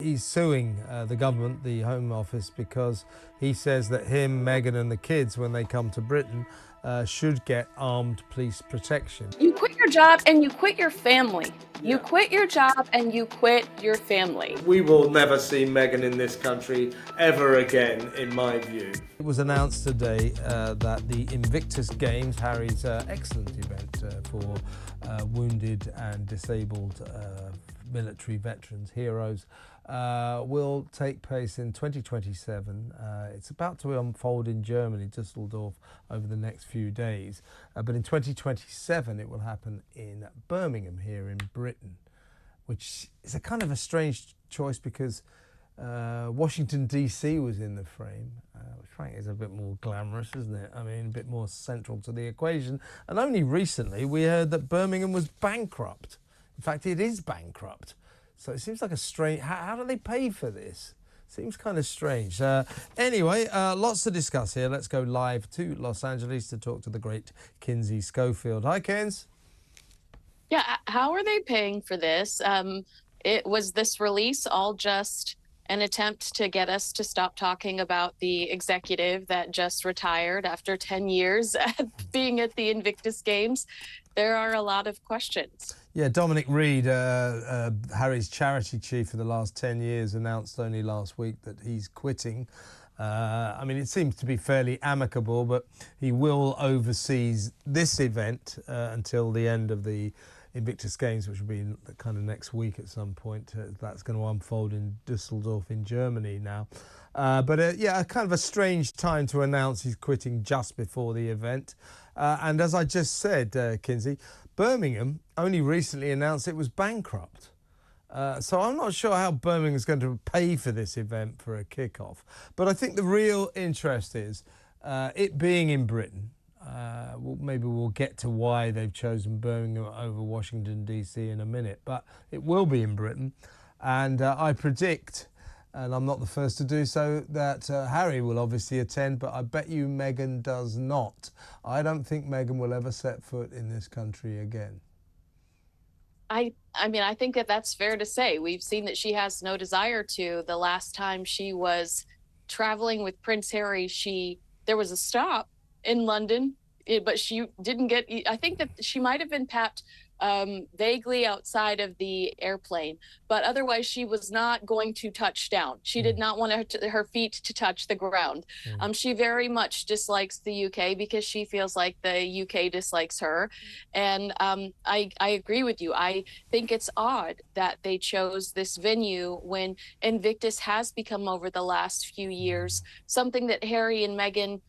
He's suing the government, the Home Office, because he says that him, Meghan and the kids, when they come to Britain, should get armed police protection. You quit your job and you quit your family. Yeah. You quit your job and you quit your family. We will never see Meghan in this country ever again, in my view. It was announced today that the Invictus Games, Harry's excellent event for wounded and disabled military veterans, heroes, will take place in 2027. It's about to unfold in Germany, Düsseldorf, over the next few days. But in 2027, it will happen in Birmingham here in Britain, which is a kind of a strange choice because Washington, D.C. was in the frame, which frankly is a bit more glamorous, isn't it? I mean, a bit more central to the equation. And only recently we heard that Birmingham was bankrupt. In fact, it is bankrupt. So it seems like a strange... How do they pay for this? Seems kind of strange. Anyway, lots to discuss here. Let's go live to Los Angeles to talk to the great Kinsey Schofield. Hi, Kins. Yeah, how are they paying for this? Was this release all just an attempt to get us to stop talking about the executive that just retired after 10 years being at the Invictus Games? There are a lot of questions. Yeah, Dominic Reed, Harry's charity chief for the last 10 years, announced only last week that he's quitting. I mean, it seems to be fairly amicable, but he will oversee this event until the end of the Invictus Games, which will be kind of next week at some point. That's going to unfold in Düsseldorf in Germany now. Yeah, kind of a strange time to announce he's quitting just before the event. And as I just said, Kinsey, Birmingham only recently announced it was bankrupt. So I'm not sure how Birmingham's going to pay for this event for a kickoff. But I think the real interest is it being in Britain. Maybe we'll get to why they've chosen Birmingham over Washington, D.C. in a minute. But it will be in Britain. And I predict, and I'm not the first to do so, that Harry will obviously attend, but I bet you Meghan does not. I don't think Meghan will ever set foot in this country again. I mean, I think that that's fair to say. We've seen that she has no desire to. The last time she was traveling with Prince Harry, there was a stop in London, but she didn't get, I think that she might have been papped vaguely outside of the airplane, but otherwise she was not going to touch down. She did not want her feet to touch the ground. She very much dislikes the UK because she feels like the UK dislikes her. And I agree with you. I think it's odd that they chose this venue when Invictus has become, over the last few years, something that Harry and Meghan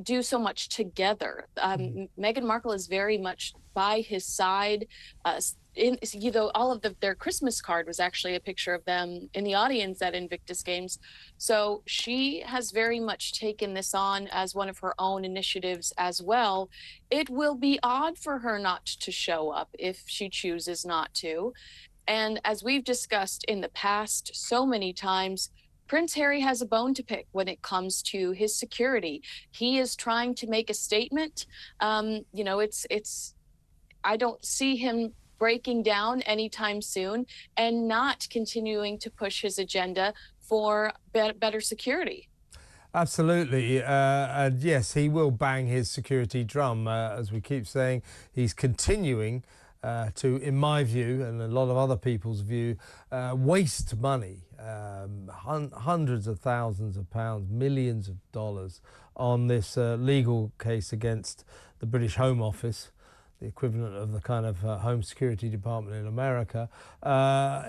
do so much together. Meghan Markle is very much by his side. All of their Christmas card was actually a picture of them in the audience at Invictus Games. So she has very much taken this on as one of her own initiatives as well. It will be odd for her not to show up if she chooses not to. And as we've discussed in the past so many times, Prince Harry has a bone to pick when it comes to his security. He is trying to make a statement. I don't see him breaking down anytime soon and not continuing to push his agenda for better security. Absolutely. And yes, he will bang his security drum. As we keep saying, he's continuing to, in my view, and a lot of other people's view, waste money, hundreds of thousands of pounds, millions of dollars on this legal case against the British Home Office, the equivalent of the kind of Home Security Department in America.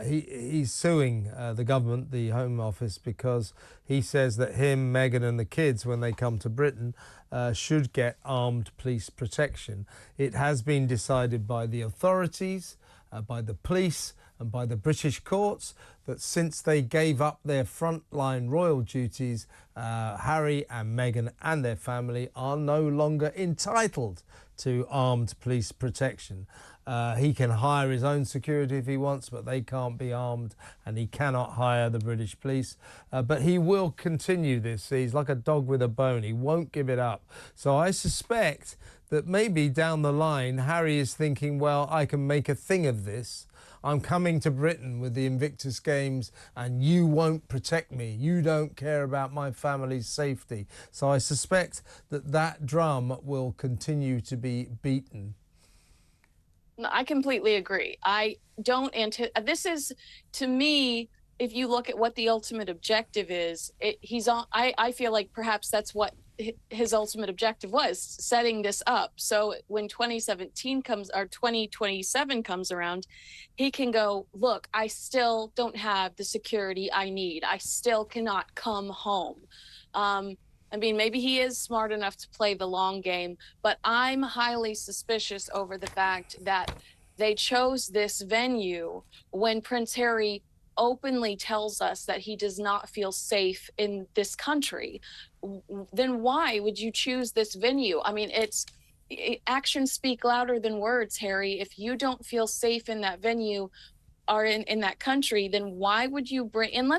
He's suing the government, the Home Office, because he says that him, Meghan and the kids, when they come to Britain, should get armed police protection. It has been decided by the authorities, by the police and by the British courts that since they gave up their frontline royal duties, Harry and Meghan and their family are no longer entitled to armed police protection. He can hire his own security if he wants, but they can't be armed, and he cannot hire the British police. But he will continue this. He's like a dog with a bone. He won't give it up. So I suspect that maybe down the line, Harry is thinking, well, I can make a thing of this. I'm coming to Britain with the Invictus Games and you won't protect me. You don't care about my family's safety. So I suspect that that drum will continue to be beaten. I completely agree. I don't this is, to me, if you look at what the ultimate objective is, he's on. I feel like perhaps that's what his ultimate objective was, setting this up. So when 2017 comes, or 2027 comes around, he can go, look, I still don't have the security I need. I still cannot come home. I mean, maybe he is smart enough to play the long game, but I'm highly suspicious over the fact that they chose this venue when Prince Harry openly tells us that he does not feel safe in this country. Then why would you choose this venue? I mean, actions speak louder than words, Harry. If you don't feel safe in that venue or in that country, then why would you bring, and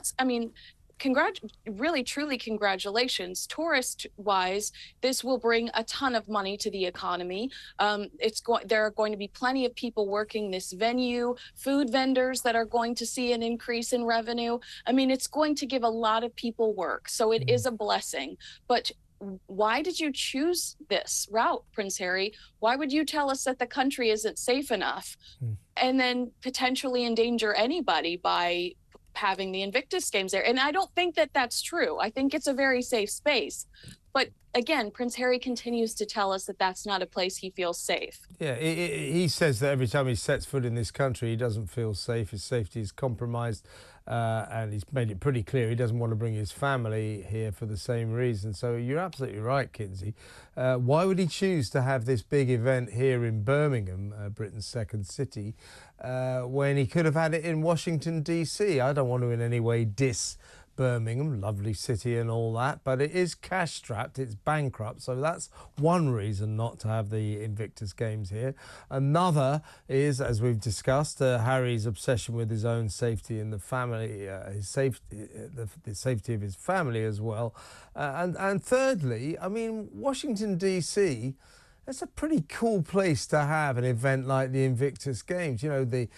really truly congratulations. Tourist wise, this will bring a ton of money to the economy. There are going to be plenty of people working this venue, food vendors that are going to see an increase in revenue. I mean, it's going to give a lot of people work, so it is a blessing. But why did you choose this route, Prince Harry? Why would you tell us that the country isn't safe enough and then potentially endanger anybody by having the Invictus Games there? And I don't think that that's true. I think it's a very safe space. But again, Prince Harry continues to tell us that that's not a place he feels safe. Yeah, he says that every time he sets foot in this country, he doesn't feel safe. His safety is compromised. And he's made it pretty clear he doesn't want to bring his family here for the same reason. So you're absolutely right, Kinsey. Why would he choose to have this big event here in Birmingham, Britain's second city, when he could have had it in Washington, D.C.? I don't want to in any way diss Birmingham, lovely city and all that, but it is cash strapped, it's bankrupt, so that's one reason not to have the Invictus Games here. Another is, as we've discussed, Harry's obsession with his own safety and the family, the safety of his family as well. And thirdly, I mean, Washington DC, that's a pretty cool place to have an event like the Invictus Games. You know, the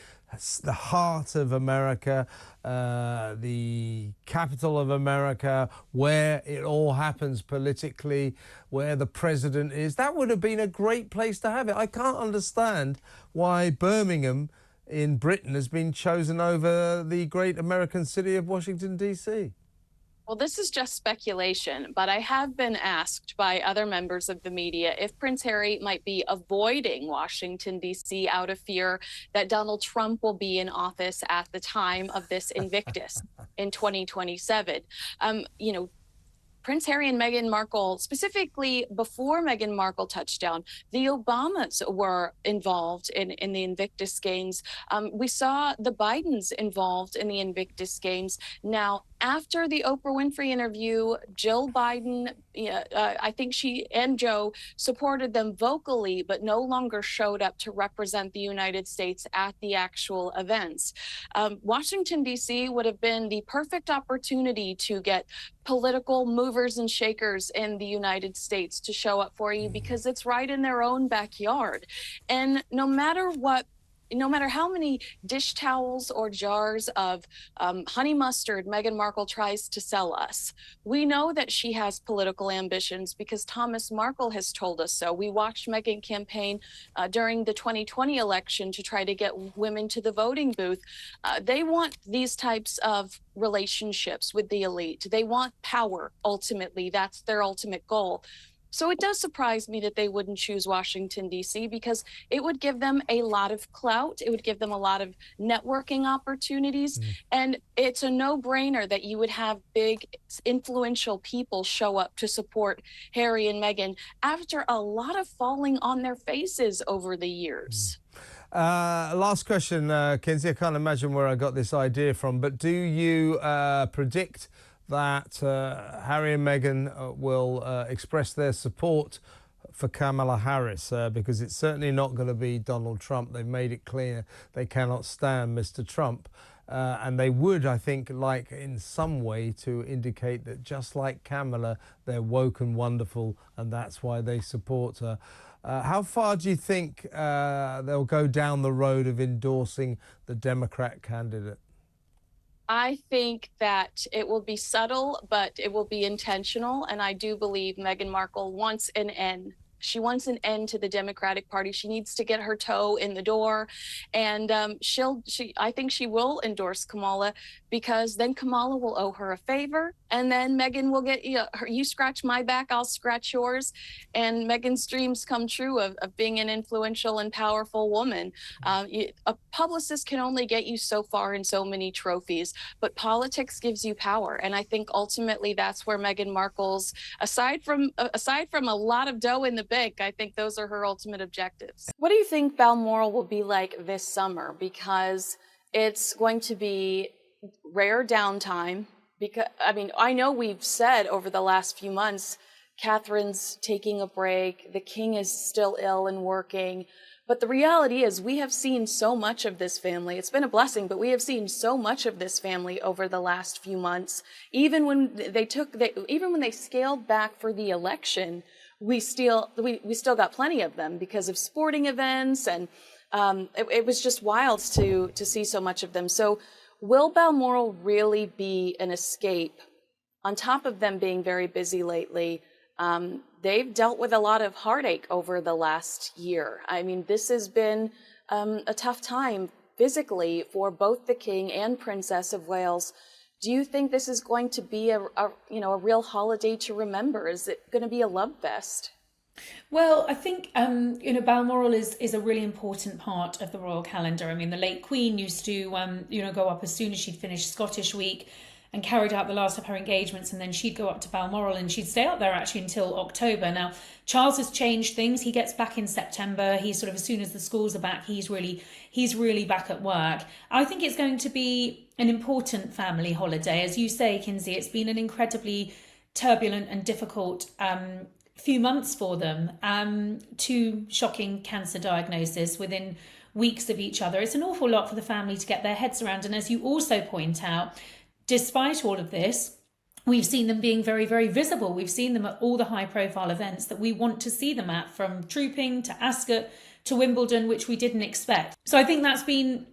heart of America, the capital of America, where it all happens politically, where the president is. That would have been a great place to have it. I can't understand why Birmingham in Britain has been chosen over the great American city of Washington, D.C. Well, this is just speculation, but I have been asked by other members of the media if Prince Harry might be avoiding Washington, D.C. out of fear that Donald Trump will be in office at the time of this Invictus in 2027. You know, Prince Harry and Meghan Markle, specifically before Meghan Markle touched down, the Obamas were involved in the Invictus Games. We saw the Bidens involved in the Invictus Games. Now, after the Oprah Winfrey interview, Jill Biden, I think she and Joe supported them vocally, but no longer showed up to represent the United States at the actual events. Washington, D.C. would have been the perfect opportunity to get political movers and shakers in the United States to show up for you, because it's right in their own backyard. And no matter how many dish towels or jars of honey mustard Meghan Markle tries to sell us, we know that she has political ambitions because Thomas Markle has told us so. We watched Meghan campaign during the 2020 election to try to get women to the voting booth. They want these types of relationships with the elite. They want power, ultimately. That's their ultimate goal. So it does surprise me that they wouldn't choose Washington, D.C., because it would give them a lot of clout. It would give them a lot of networking opportunities. And it's a no-brainer that you would have big, influential people show up to support Harry and Meghan after a lot of falling on their faces over the years. Last question, Kinsey. I can't imagine where I got this idea from, but do you predict that Harry and Meghan will express their support for Kamala Harris, because it's certainly not going to be Donald Trump. They've made it clear they cannot stand Mr. Trump. And they would, I think, like in some way to indicate that just like Kamala, they're woke and wonderful, and that's why they support her. How far do you think they'll go down the road of endorsing the Democrat candidate? I think that it will be subtle, but it will be intentional. And I do believe Meghan Markle wants an end. She wants an end to the Democratic Party. She needs to get her toe in the door, and I think she will endorse Kamala, because then Kamala will owe her a favor, and then Meghan will get, you scratch my back, I'll scratch yours, and Meghan's dreams come true of being an influential and powerful woman. A publicist can only get you so far in so many trophies, but politics gives you power, and I think ultimately that's where Meghan Markle's, aside from a lot of dough in the bank, I think those are her ultimate objectives. What do you think Balmoral will be like this summer? Because it's going to be rare downtime. Because, I mean, I know we've said over the last few months, Catherine's taking a break, the king is still ill and working. But the reality is we have seen so much of this family. It's been a blessing, but we have seen so much of this family over the last few months. Even when they scaled back for the election, we still got plenty of them because of sporting events, and it was just wild to see so much of them. So will Balmoral really be an escape? On top of them being very busy lately, they've dealt with a lot of heartache over the last year. I mean, this has been a tough time physically for both the King and Princess of Wales. Do you think this is going to be a real holiday to remember? Is it going to be a love fest? Well, I think, Balmoral is a really important part of the royal calendar. I mean, the late Queen used to, go up as soon as she'd finished Scottish Week and carried out the last of her engagements, and then she'd go up to Balmoral and she'd stay up there actually until October. Now, Charles has changed things. He gets back in September. He's sort of, as soon as the schools are back, he's really back at work. I think it's going to be an important family holiday. As you say, Kinsey, it's been an incredibly turbulent and difficult few months for them. 2 shocking cancer diagnoses within weeks of each other. It's an awful lot for the family to get their heads around. And as you also point out, despite all of this, we've seen them being very, very visible. We've seen them at all the high-profile events that we want to see them at, from Trooping to Ascot to Wimbledon, which we didn't expect. So I think that's been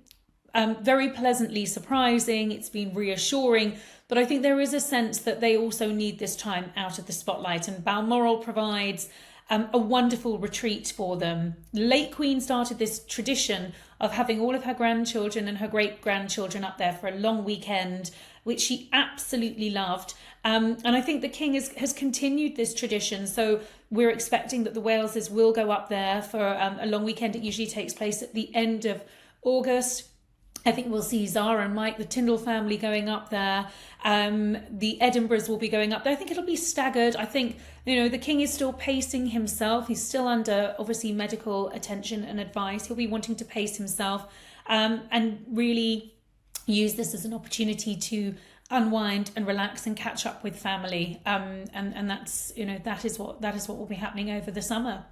very pleasantly surprising. It's been reassuring, but I think there is a sense that they also need this time out of the spotlight, and Balmoral provides a wonderful retreat for them. The late Queen started this tradition of having all of her grandchildren and her great-grandchildren up there for a long weekend, which she absolutely loved. And I think the King has continued this tradition. So we're expecting that the Waleses will go up there for a long weekend. It usually takes place at the end of August. I think we'll see Zara and Mike, the Tyndall family, going up there. The Edinburghs will be going up there. I think it'll be staggered. I think, the King is still pacing himself. He's still under, obviously, medical attention and advice. He'll be wanting to pace himself and really use this as an opportunity to unwind and relax and catch up with family. And that's, that is what will be happening over the summer.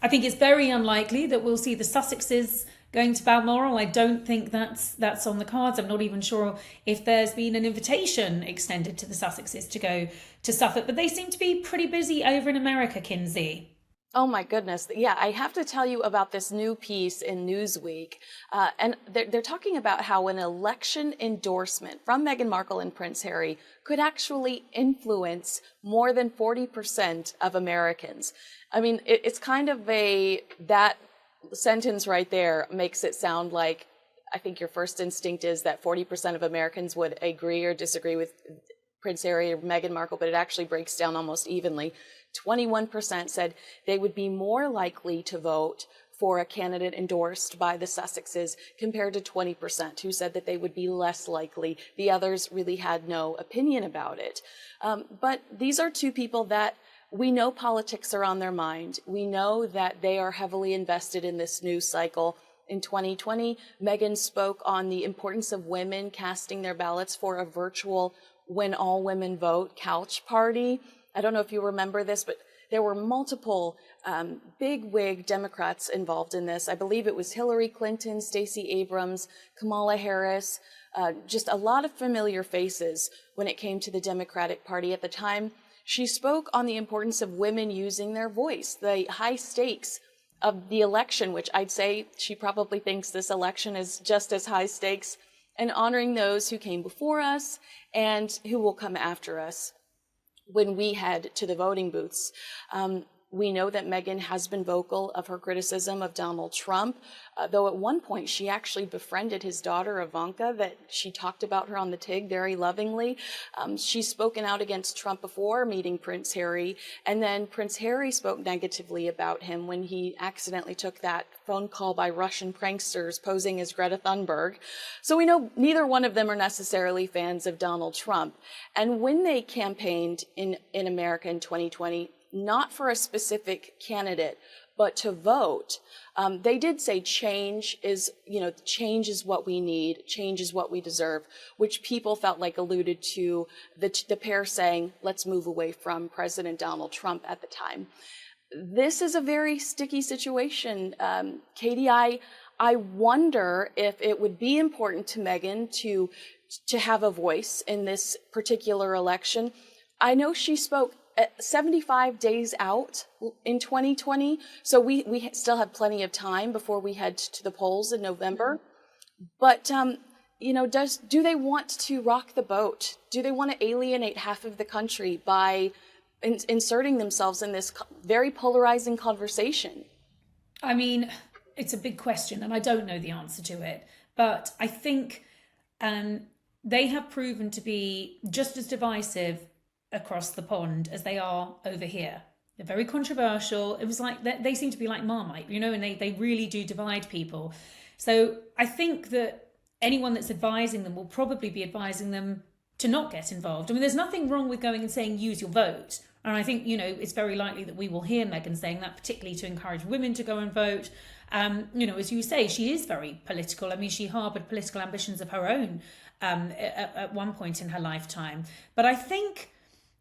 I think it's very unlikely that we'll see the Sussexes going to Balmoral. I don't think that's on the cards. I'm not even sure if there's been an invitation extended to the Sussexes to go to Suffolk, but they seem to be pretty busy over in America, Kinsey. Oh my goodness. Yeah, I have to tell you about this new piece in Newsweek. And they're talking about how an election endorsement from Meghan Markle and Prince Harry could actually influence more than 40% of Americans. I mean, it's kind of that sentence right there makes it sound like, I think your first instinct is that 40% of Americans would agree or disagree with Prince Harry or Meghan Markle, but it actually breaks down almost evenly. 21% said they would be more likely to vote for a candidate endorsed by the Sussexes compared to 20% who said that they would be less likely. The others really had no opinion about it. But these are 2 people that we know politics are on their mind. We know that they are heavily invested in this news cycle. In 2020, Meghan spoke on the importance of women casting their ballots for a virtual When All Women Vote couch party. I don't know if you remember this, but there were multiple big-wig Democrats involved in this. I believe it was Hillary Clinton, Stacey Abrams, Kamala Harris, just a lot of familiar faces when it came to the Democratic Party at the time. She spoke on the importance of women using their voice, the high stakes of the election, which I'd say she probably thinks this election is just as high stakes, and honoring those who came before us and who will come after us when we head to the voting booths. We know that Meghan has been vocal of her criticism of Donald Trump, though at one point she actually befriended his daughter Ivanka, that she talked about her on the TIG very lovingly. She's spoken out against Trump before meeting Prince Harry, and then Prince Harry spoke negatively about him when he accidentally took that phone call by Russian pranksters posing as Greta Thunberg. So we know neither one of them are necessarily fans of Donald Trump. And when they campaigned in America in 2020, not for a specific candidate, but to vote, they did say change is what we need, change is what we deserve, which people felt like alluded to the pair saying, let's move away from President Donald Trump at the time. This is a very sticky situation. Katie, I wonder if it would be important to Meghan to have a voice in this particular election. I know she spoke 75 days out in 2020, so we still have plenty of time before we head to the polls in November. But do they want to rock the boat? Do they want to alienate half of the country by inserting themselves in this very polarizing conversation? I mean, it's a big question, and I don't know the answer to it. But I think they have proven to be just as divisive across the pond as they are over here. They're very controversial. It was like they seem to be like Marmite, and they really do divide people. So I think that anyone that's advising them will probably be advising them to not get involved. I mean, there's nothing wrong with going and saying use your vote. And I think, it's very likely that we will hear Meghan saying that, particularly to encourage women to go and vote. As you say, she is very political. I mean, she harboured political ambitions of her own at one point in her lifetime. But I think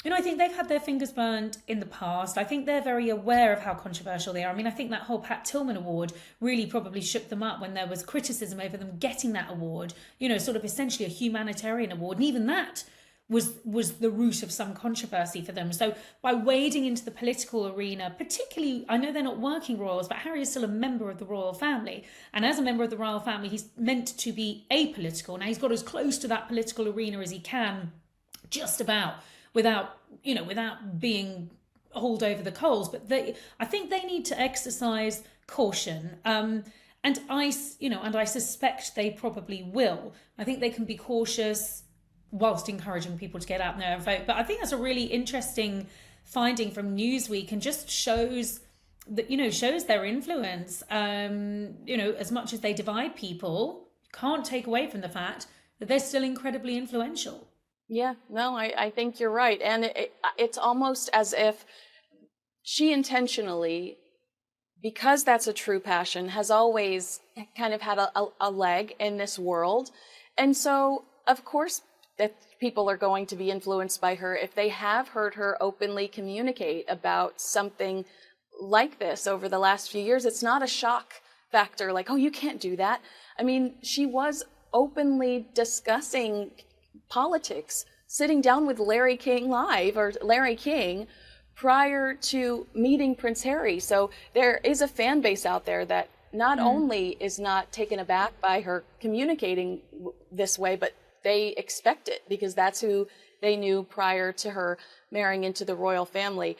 they've had their fingers burned in the past. I think they're very aware of how controversial they are. I mean, I think that whole Pat Tillman award really probably shook them up when there was criticism over them getting that award, sort of essentially a humanitarian award. And even that was the root of some controversy for them. So by wading into the political arena, particularly, I know they're not working royals, but Harry is still a member of the royal family. And as a member of the royal family, he's meant to be apolitical. Now, he's got as close to that political arena as he can, just about, without being hauled over the coals. But I think they need to exercise caution. And I suspect they probably will. I think they can be cautious whilst encouraging people to get out there and vote. But I think that's a really interesting finding from Newsweek, and just shows that, shows their influence. As much as they divide people, you can't take away from the fact that they're still incredibly influential. Yeah, no, I think you're right. And it's almost as if she intentionally, because that's a true passion, has always kind of had a leg in this world. And so, of course, that people are going to be influenced by her if they have heard her openly communicate about something like this over the last few years. It's not a shock factor like, oh, you can't do that. I mean, she was openly discussing politics, sitting down with Larry King prior to meeting Prince Harry. So there is a fan base out there that not only is not taken aback by her communicating this way, but they expect it because that's who they knew prior to her marrying into the royal family.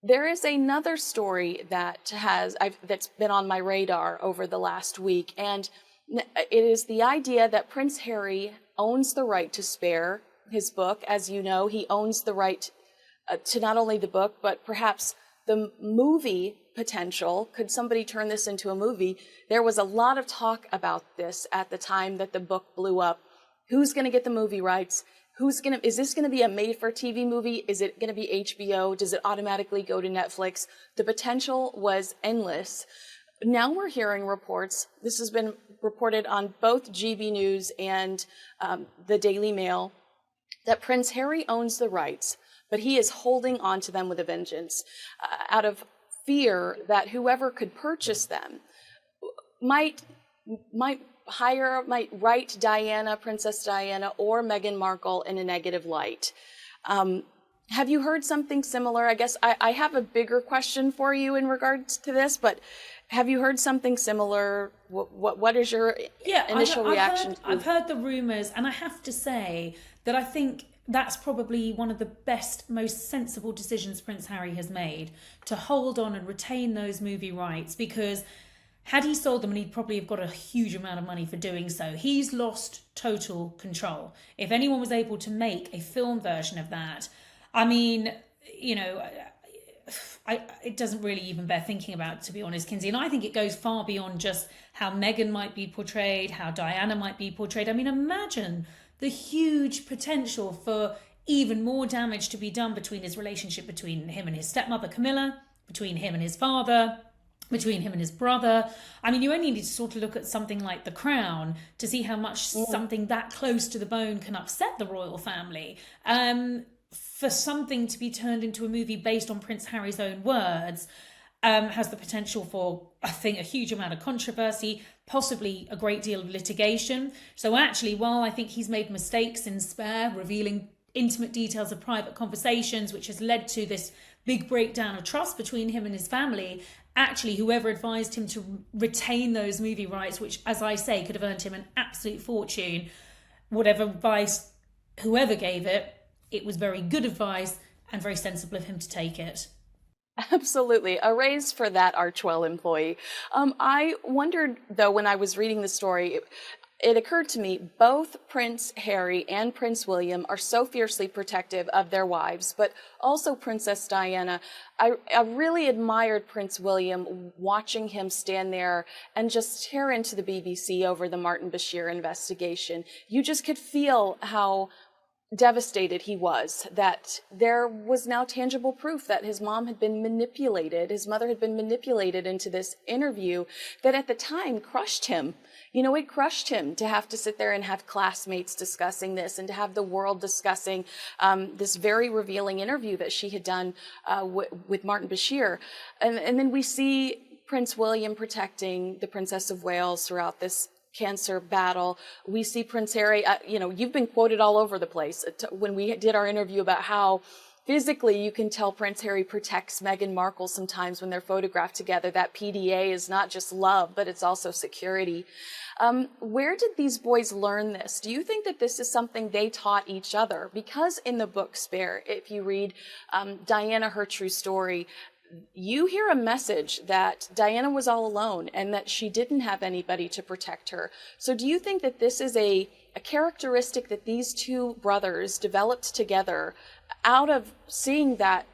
There is another story that's been on my radar over the last week, and it is the idea that Prince Harry owns the right to spare his book. As you know, he owns the right to not only the book, but perhaps the movie potential. Could somebody turn this into a movie? There was a lot of talk about this at the time that the book blew up. Who's going to get the movie rights? Is this going to be a made-for-TV movie? Is it going to be HBO? Does it automatically go to Netflix? The potential was endless. Now we're hearing reports, this has been reported on both GB News and the Daily Mail, that Prince Harry owns the rights, but he is holding on to them with a vengeance out of fear that whoever could purchase them might might write Diana, Princess Diana, or Meghan Markle in a negative light. Have you heard something similar? I guess I have a bigger question for you in regards to this, but have you heard something similar? What is your initial reaction? I've heard the rumours, and I have to say that I think that's probably one of the best, most sensible decisions Prince Harry has made, to hold on and retain those movie rights, because had he sold them, and he'd probably have got a huge amount of money for doing so, he's lost total control. If anyone was able to make a film version of that, I mean, you know, it doesn't really even bear thinking about, to be honest, Kinsey. And I think it goes far beyond just how Meghan might be portrayed, how Diana might be portrayed. I mean, imagine the huge potential for even more damage to be done between his relationship between him and his stepmother, Camilla, between him and his father, between him and his brother. I mean, you only need to sort of look at something like The Crown to see how much something that close to the bone can upset the royal family. For something to be turned into a movie based on Prince Harry's own words has the potential for, I think, a huge amount of controversy, possibly a great deal of litigation. So actually, while I think he's made mistakes in Spare, revealing intimate details of private conversations, which has led to this big breakdown of trust between him and his family, actually, whoever advised him to retain those movie rights, which, as I say, could have earned him an absolute fortune, whatever advice whoever gave it, it was very good advice and very sensible of him to take it. Absolutely. A raise for that Archwell employee. I wondered, though, when I was reading the story, it occurred to me both Prince Harry and Prince William are so fiercely protective of their wives, but also Princess Diana. I really admired Prince William, watching him stand there and just tear into the BBC over the Martin Bashir investigation. You just could feel how devastated he was, that there was now tangible proof that his mom had been manipulated, his mother had been manipulated into this interview that at the time crushed him. You know, it crushed him to have to sit there and have classmates discussing this, and to have the world discussing this very revealing interview that she had done with Martin Bashir. And then we see Prince William protecting the Princess of Wales throughout this cancer battle. We see Prince Harry, you know, you've been quoted all over the place when we did our interview about how physically you can tell Prince Harry protects Meghan Markle sometimes when they're photographed together. That PDA is not just love, but it's also security. Where did these boys learn this? Do you think that this is something they taught each other? Because in the book Spare, if you read Diana, Her True Story, you hear a message that Diana was all alone and that she didn't have anybody to protect her. So do you think that this is a characteristic that these two brothers developed together out of seeing that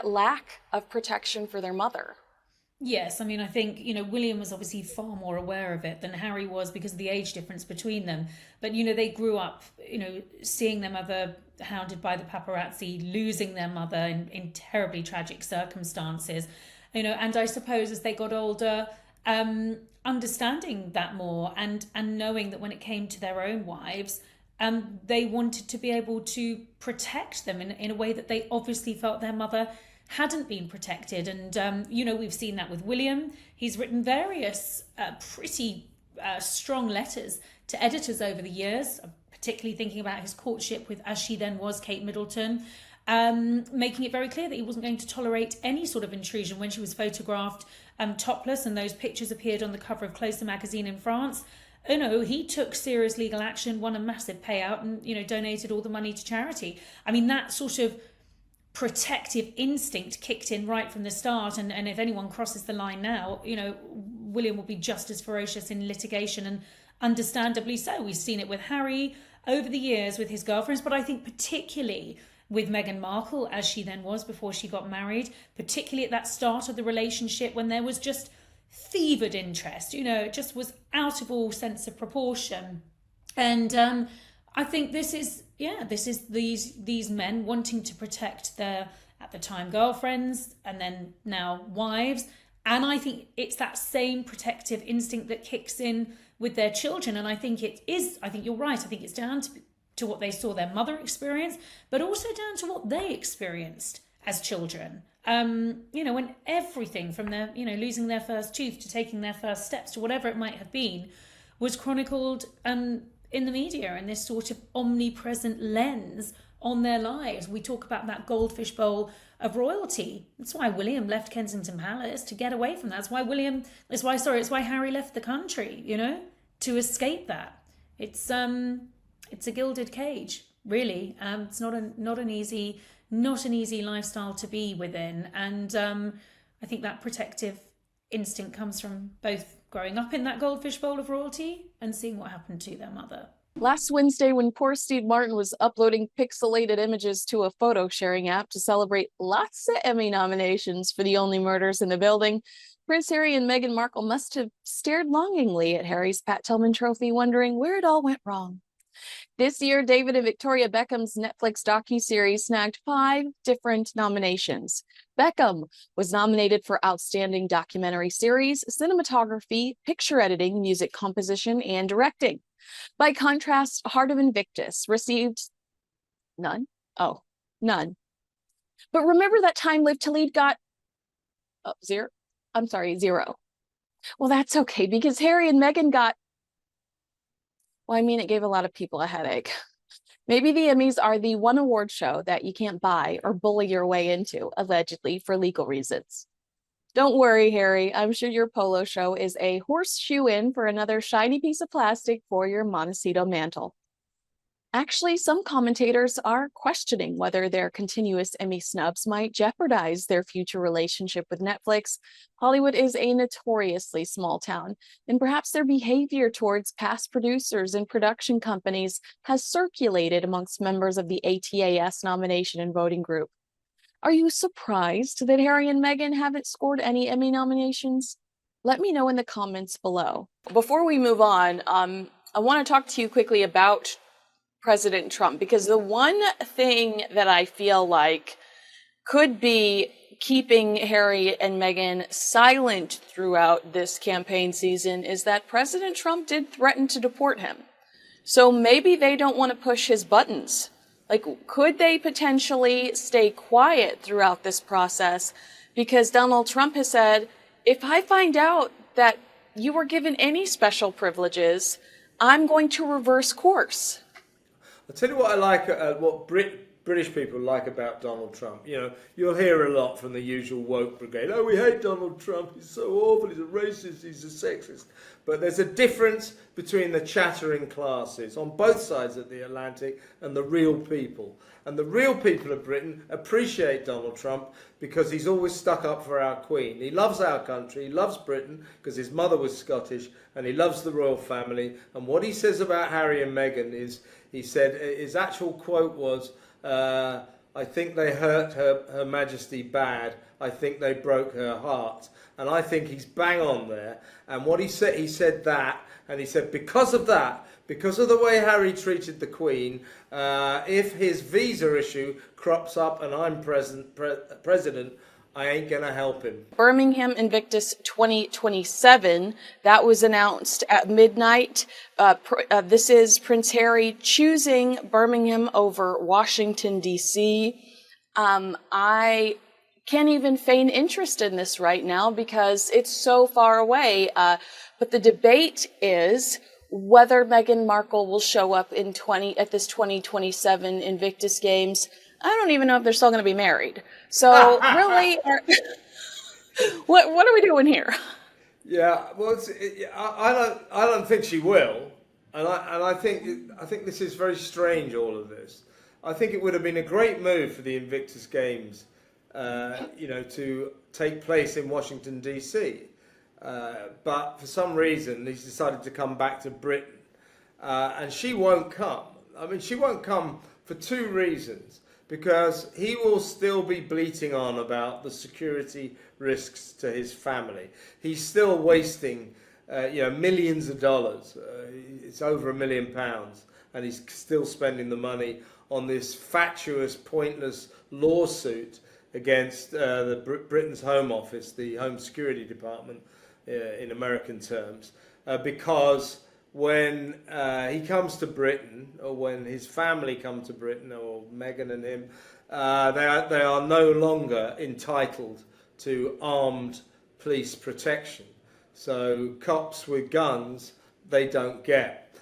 lack of protection for their mother? Yes, I mean, I think, you know, William was obviously far more aware of it than Harry was because of the age difference between them. But, you know, they grew up, you know, seeing their mother hounded by the paparazzi, losing their mother in terribly tragic circumstances, you know, and I suppose as they got older, understanding that more and knowing that when it came to their own wives, they wanted to be able to protect them in a way that they obviously felt their mother hadn't been protected. And, you know, we've seen that with William. He's written various pretty strong letters to editors over the years, particularly thinking about his courtship with, as she then was, Kate Middleton, making it very clear that he wasn't going to tolerate any sort of intrusion when she was photographed topless, and those pictures appeared on the cover of Closer magazine in France. You know, he took serious legal action, won a massive payout, and, you know, donated all the money to charity. I mean, that sort of protective instinct kicked in right from the start, and if anyone crosses the line now, you know, William will be just as ferocious in litigation, and understandably so. We've seen it with Harry over the years with his girlfriends, but I think particularly with Meghan Markle, as she then was before she got married, particularly at that start of the relationship when there was just fevered interest, you know, it just was out of all sense of proportion. And I think this is these men wanting to protect their, at the time, girlfriends and then now wives. And I think it's that same protective instinct that kicks in with their children. And I think you're right. I think it's down to what they saw their mother experience, but also down to what they experienced as children. You know, when everything from their, you know, losing their first tooth to taking their first steps to whatever it might have been, was chronicled in the media, and this sort of omnipresent lens on their lives. We talk about that goldfish bowl of royalty. That's why William left Kensington Palace, to get away from that. It's why Harry left the country, to escape that. It's a gilded cage, really. It's not an easy lifestyle to be within, and I think that protective instinct comes from both growing up in that goldfish bowl of royalty and seeing what happened to their mother. Last Wednesday, when poor Steve Martin was uploading pixelated images to a photo sharing app to celebrate lots of Emmy nominations for The Only Murders in the Building, Prince Harry and Meghan Markle must have stared longingly at Harry's Pat Tillman trophy, wondering where it all went wrong. This year, David and Victoria Beckham's Netflix docuseries snagged 5 different nominations. Beckham was nominated for Outstanding Documentary Series, Cinematography, Picture Editing, Music Composition, and Directing. By contrast, Heart of Invictus received none. Oh, none. But remember that time Live to Lead got 0? I'm sorry, 0. Well, that's okay, because Harry and Meghan got, it gave a lot of people a headache. Maybe the Emmys are the one award show that you can't buy or bully your way into, allegedly, for legal reasons. Don't worry, Harry. I'm sure your polo show is a horseshoe-in for another shiny piece of plastic for your Montecito mantle. Actually, some commentators are questioning whether their continuous Emmy snubs might jeopardize their future relationship with Netflix. Hollywood is a notoriously small town, and perhaps their behavior towards past producers and production companies has circulated amongst members of the ATAS nomination and voting group. Are you surprised that Harry and Meghan haven't scored any Emmy nominations? Let me know in the comments below. Before we move on, I want to talk to you quickly about President Trump, because the one thing that I feel like could be keeping Harry and Meghan silent throughout this campaign season is that President Trump did threaten to deport him. So maybe they don't want to push his buttons. Could they potentially stay quiet throughout this process? Because Donald Trump has said, if I find out that you were given any special privileges, I'm going to reverse course. I'll tell you what I like, what British people like about Donald Trump. You'll hear a lot from the usual woke brigade. Oh, we hate Donald Trump. He's so awful. He's a racist. He's a sexist. But there's a difference between the chattering classes on both sides of the Atlantic and the real people. And the real people of Britain appreciate Donald Trump because he's always stuck up for our Queen. He loves our country. He loves Britain because his mother was Scottish, and he loves the royal family. And what he says about Harry and Meghan is, he said, his actual quote was, I think they hurt Her Majesty bad. I think they broke her heart. And I think he's bang on there. And what he said that, and he said because of that, because of the way Harry treated the Queen, if his visa issue crops up and I'm president, I ain't going to help him. Birmingham Invictus 2027, that was announced at midnight. This is Prince Harry choosing Birmingham over Washington, D.C. I can't even feign interest in this right now because it's so far away. But the debate is whether Meghan Markle will show up at this 2027 Invictus Games. I don't even know if they're still going to be married. So really, what are we doing here? Yeah, well, I don't think she will, and I think this is very strange. All of this, I think it would have been a great move for the Invictus Games, to take place in Washington D.C. But for some reason, he's decided to come back to Britain, and she won't come. She won't come for 2 reasons. Because he will still be bleating on about the security risks to his family. He's still wasting, millions of dollars. It's over £1 million, and he's still spending the money on this fatuous, pointless lawsuit against Britain's Home Office, the Home Security Department, in American terms, because when he comes to Britain, or when his family come to Britain, or Meghan and him, they are no longer entitled to armed police protection. So cops with guns they don't get.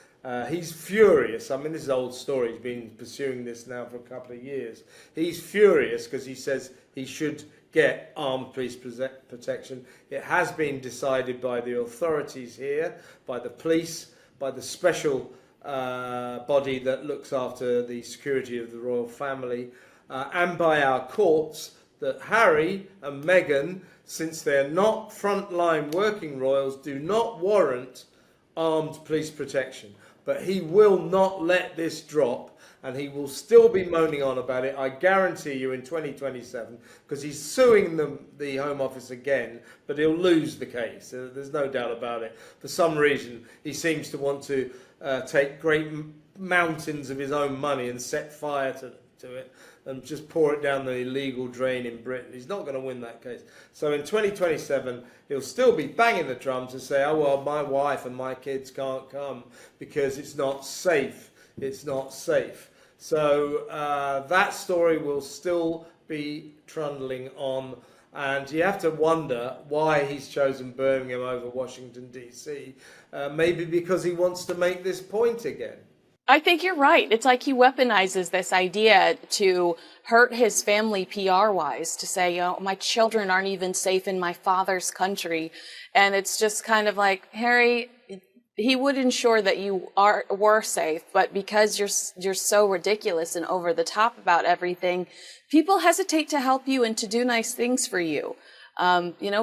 He's furious. I mean, this is an old story. He's been pursuing this now for a couple of years. He's furious because he says he should get armed police protection. It has been decided by the authorities here, by the police, by the special body that looks after the security of the royal family, and by our courts, that Harry and Meghan, since they're not frontline working royals, do not warrant armed police protection. But he will not let this drop, and he will still be moaning on about it, I guarantee you, in 2027, because he's suing the Home Office again, but he'll lose the case. There's no doubt about it. For some reason, he seems to want to take great mountains of his own money and set fire to it and just pour it down the illegal drain in Britain. He's not going to win that case. So in 2027, he'll still be banging the drums and say, oh, well, my wife and my kids can't come because it's not safe. It's not safe. So that story will still be trundling on. And you have to wonder why he's chosen Birmingham over Washington, D.C. Maybe because he wants to make this point again. I think you're right. It's like he weaponizes this idea to hurt his family PR-wise, to say, oh, my children aren't even safe in my father's country. And it's just kind of like, Harry, he would ensure that you were safe, but because you're so ridiculous and over the top about everything, people hesitate to help you and to do nice things for you.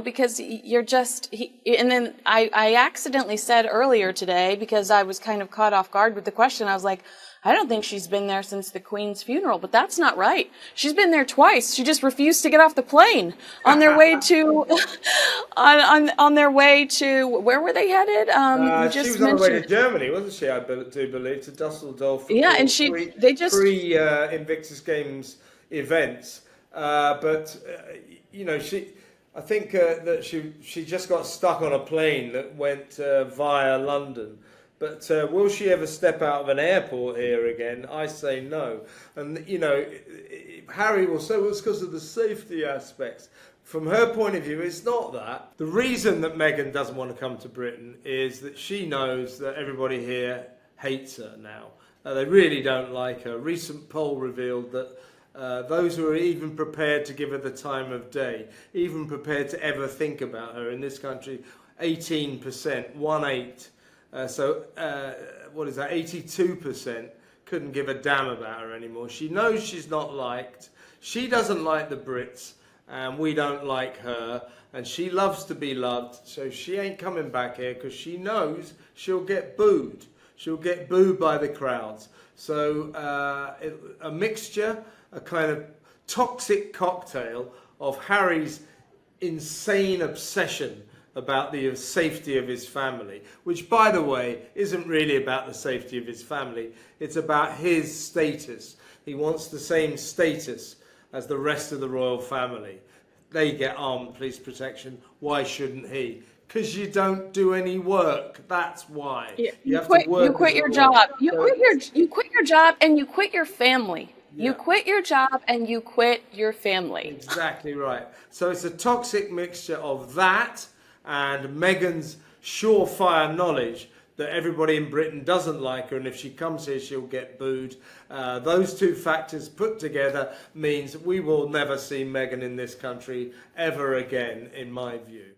Because you're just, and then I accidentally said earlier today, because I was kind of caught off guard with the question, I was like, I don't think she's been there since the Queen's funeral, but that's not right. She's been there twice. She just refused to get off the plane on their way to, on their way to, where were they headed? She was on her way to Germany, wasn't she? I do believe, to Dusseldorf. Yeah, and they just pre Invictus Games events, I think that she just got stuck on a plane that went via London. But will she ever step out of an airport here again? I say no. And, Harry will say, well, it's because of the safety aspects. From her point of view, it's not that. The reason that Meghan doesn't want to come to Britain is that she knows that everybody here hates her now. They really don't like her. A recent poll revealed that those who are even prepared to give her the time of day, even prepared to ever think about her in this country, 18%, 1/8. What is that? 82% couldn't give a damn about her anymore. She knows she's not liked. She doesn't like the Brits, and we don't like her. And she loves to be loved, so she ain't coming back here because she knows she'll get booed. She'll get booed by the crowds. So a mixture, a kind of toxic cocktail of Harry's insane obsession about the safety of his family, which, by the way, isn't really about the safety of his family. It's about his status. He wants the same status as the rest of the royal family. They get armed police protection. Why shouldn't he? Because you don't do any work. That's why. Yeah, you have to work. You quit your job. You quit your job and you quit your family. Yeah. You quit your job and you quit your family. Exactly right. So it's a toxic mixture of that and Meghan's surefire knowledge that everybody in Britain doesn't like her, and if she comes here, she'll get booed. Those two factors put together means we will never see Meghan in this country ever again, in my view.